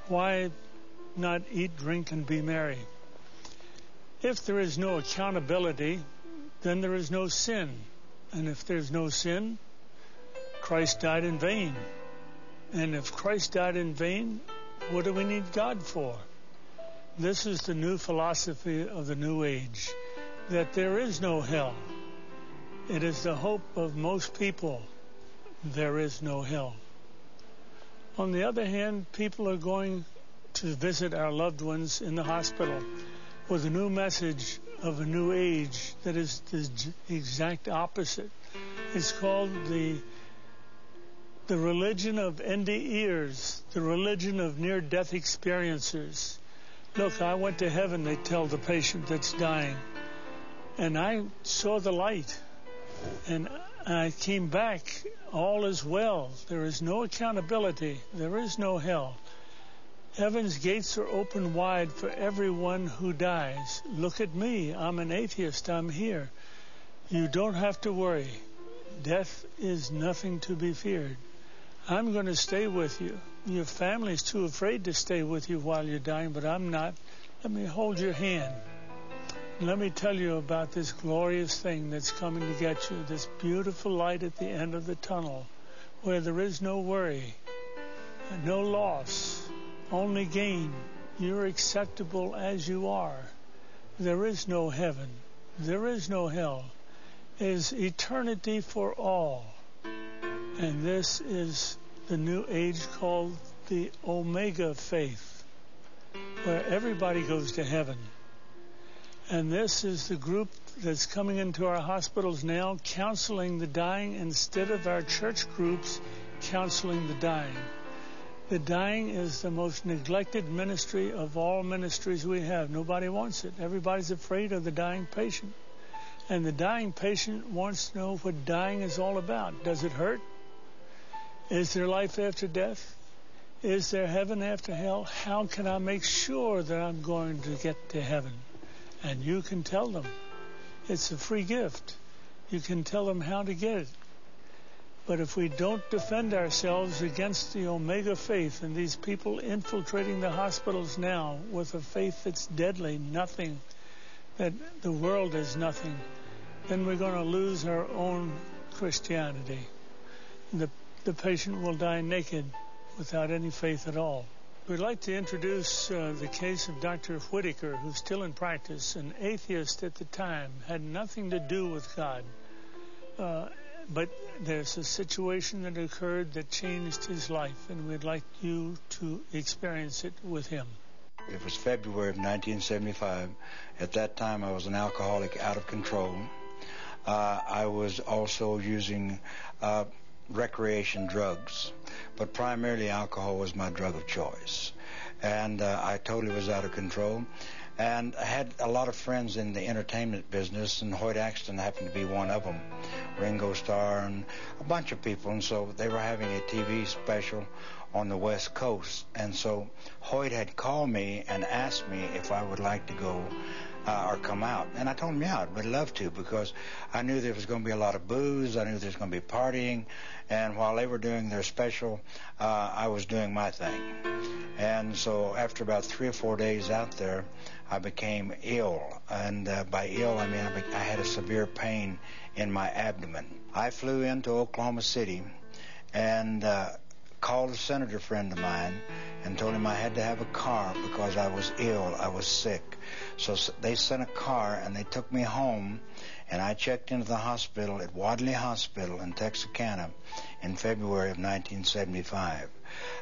Why not eat, drink, and be merry? If there is no accountability, then there is no sin. And if there's no sin, Christ died in vain. And if Christ died in vain, what do we need God for? This is the new philosophy of the New Age, that there is no hell. It is the hope of most people. There is no hell. On the other hand, people are going to visit our loved ones in the hospital with a new message of a new age that is the exact opposite. It's called the religion of NDEers, the religion of near-death experiencers. Look, I went to heaven, they tell the patient that's dying, and I saw the light, and I came back, all is well. There is no accountability. There is no hell. Heaven's gates are open wide for everyone who dies. Look at me. I'm an atheist. I'm here. You don't have to worry. Death is nothing to be feared. I'm going to stay with you. Your family's too afraid to stay with you while you're dying, but I'm not. Let me hold your hand. Let me tell you about this glorious thing that's coming to get you, this beautiful light at the end of the tunnel, where there is no worry, no loss, only gain. You're acceptable as you are. There is no heaven. There is no hell. It is eternity for all. And this is the new age called the Omega faith, where everybody goes to heaven. And this is the group that's coming into our hospitals now, counseling the dying instead of our church groups counseling the dying. The dying is the most neglected ministry of all ministries we have. Nobody wants it. Everybody's afraid of the dying patient. And the dying patient wants to know what dying is all about. Does it hurt? Is there life after death? Is there heaven after hell? How can I make sure that I'm going to get to heaven? And you can tell them. It's a free gift. You can tell them how to get it. But if we don't defend ourselves against the Omega faith and these people infiltrating the hospitals now with a faith that's deadly, nothing, that the world is nothing, then we're going to lose our own Christianity. The patient will die naked without any faith at all. We'd like to introduce the case of Dr. Whitaker, who's still in practice, an atheist at the time, had nothing to do with God. But there's a situation that occurred that changed his life, and we'd like you to experience it with him. It was February of 1975. At that time, I was an alcoholic out of control. I was also using recreation drugs, but primarily alcohol was my drug of choice. And I totally was out of control. And I had a lot of friends in the entertainment business, and Hoyt Axton happened to be one of them, Ringo Starr, and a bunch of people. And so they were having a TV special on the West Coast. And so Hoyt had called me and asked me if I would like to go or come out. And I told him, yeah, I'd love to, because I knew there was going to be a lot of booze. I knew there was going to be partying. And while they were doing their special, I was doing my thing. And so after about 3 or 4 days out there, I became ill. And by ill, I mean I had a severe pain in my abdomen. I flew into Oklahoma City and called a senator friend of mine and told him I had to have a car because I was ill, I was sick. So they sent a car and they took me home, and I checked into the hospital at Wadley Hospital in Texarkana in February of 1975.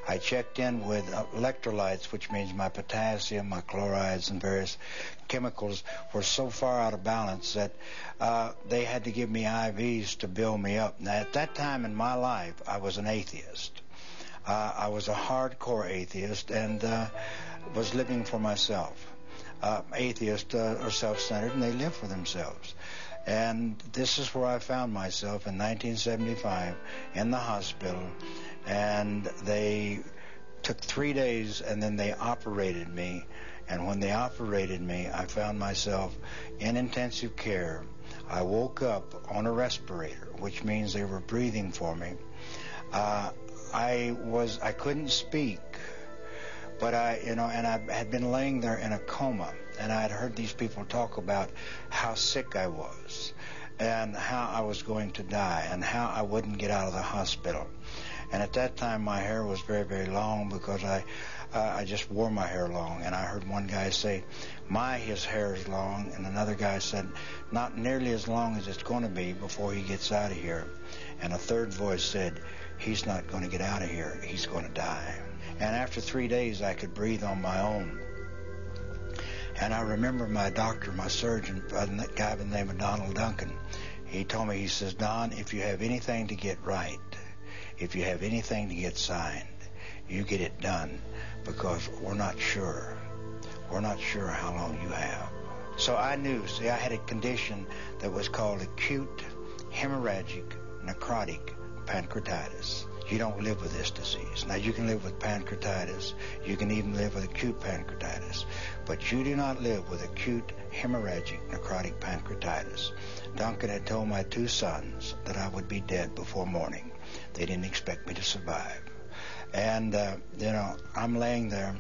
I checked in with electrolytes, which means my potassium, my chlorides, and various chemicals were so far out of balance that they had to give me IVs to build me up. Now, at that time in my life, I was an atheist. I was a hardcore atheist and was living for myself. Atheists are self-centered, and they live for themselves. And this is where I found myself in 1975 in the hospital, and they took 3 days, and then they operated me. And when they operated me, I found myself in intensive care. I woke up on a respirator, which means they were breathing for me. I couldn't speak, But I had been laying there in a coma, and I had heard these people talk about how sick I was and how I was going to die and how I wouldn't get out of the hospital. And at that time, my hair was very, very long because I just wore my hair long. And I heard one guy say, his hair is long. And another guy said, not nearly as long as it's going to be before he gets out of here. And a third voice said, he's not going to get out of here. He's going to die. And after 3 days, I could breathe on my own. And I remember my doctor, my surgeon, a guy by the name of Donald Duncan. He told me, he says, Don, if you have anything to get right, if you have anything to get signed, you get it done, because we're not sure. We're not sure how long you have. So I knew, I had a condition that was called acute hemorrhagic necrotic pancreatitis. You don't live with this disease. Now, you can live with pancreatitis. You can even live with acute pancreatitis. But you do not live with acute hemorrhagic necrotic pancreatitis. Duncan had told my 2 sons that I would be dead before morning. They didn't expect me to survive. And, I'm laying there.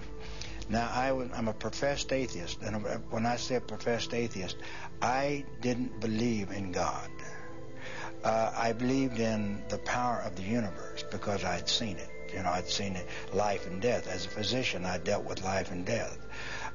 Now, I'm a professed atheist. And when I say a professed atheist, I didn't believe in God. I believed in the power of the universe because I'd seen it. I'd seen it, life and death. As a physician, I dealt with life and death.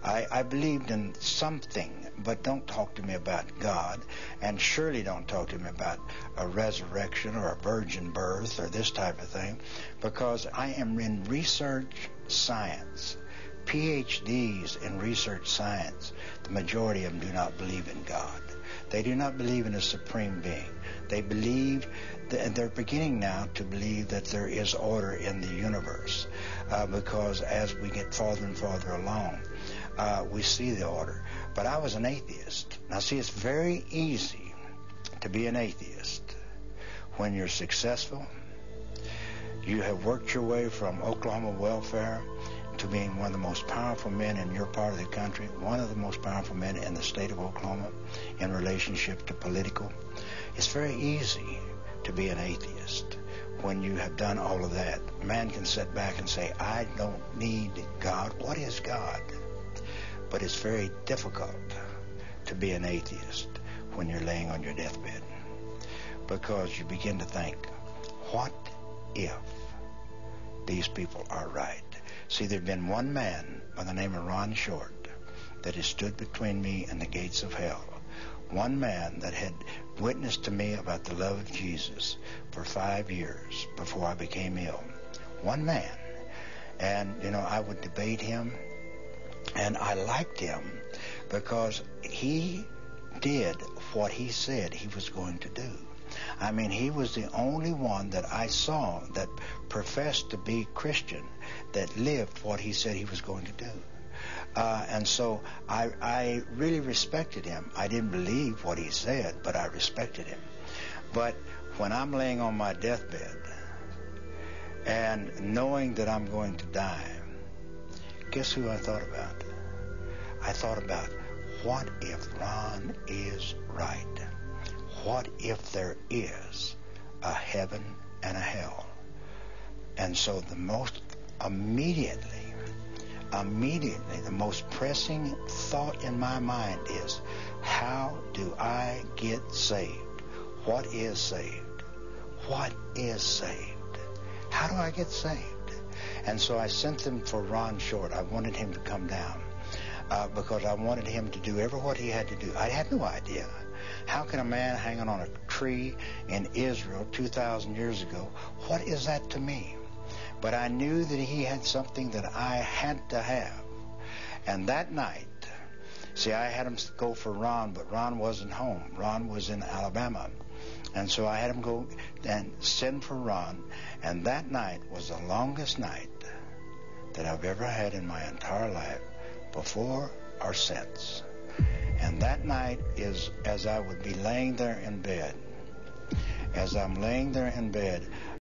I believed in something, but don't talk to me about God, and surely don't talk to me about a resurrection or a virgin birth or this type of thing, because I am in research science. PhDs in research science, the majority of them do not believe in God. They do not believe in a supreme being. They believe, and they're beginning now to believe that there is order in the universe, because as we get farther and farther along, we see the order. But I was an atheist. Now, see, it's very easy to be an atheist when you're successful. You have worked your way from Oklahoma welfare to being one of the most powerful men in your part of the country, one of the most powerful men in the state of Oklahoma in relationship to political. It's very easy to be an atheist when you have done all of that. A man can sit back and say, I don't need God. What is God? But it's very difficult to be an atheist when you're laying on your deathbed, because you begin to think, what if these people are right? See, there'd been one man by the name of Ron Short that had stood between me and the gates of hell. One man that had witnessed to me about the love of Jesus for 5 years before I became ill. One man. And, I would debate him, and I liked him because he did what he said he was going to do. I mean, he was the only one that I saw that professed to be Christian, that lived what he said he was going to do. And so I really respected him. I didn't believe what he said, but I respected him. But when I'm laying on my deathbed and knowing that I'm going to die, guess who I thought about? I thought about, what if Ron is right? What if there is a heaven and a hell? And so the most immediately, the most pressing thought in my mind is, how do I get saved? What is saved? What is saved? How do I get saved? And so I sent them for Ron Short. I wanted him to come down because I wanted him to do what he had to do. I had no idea. How can a man hanging on a tree in Israel 2,000 years ago, what is that to me? But I knew that he had something that I had to have. And that night, see, I had him go for Ron, but Ron wasn't home. Ron was in Alabama. And so I had him go and send for Ron. And that night was the longest night that I've ever had in my entire life, before or since. And that night is, as I would be laying there in bed, as I'm laying there in bed,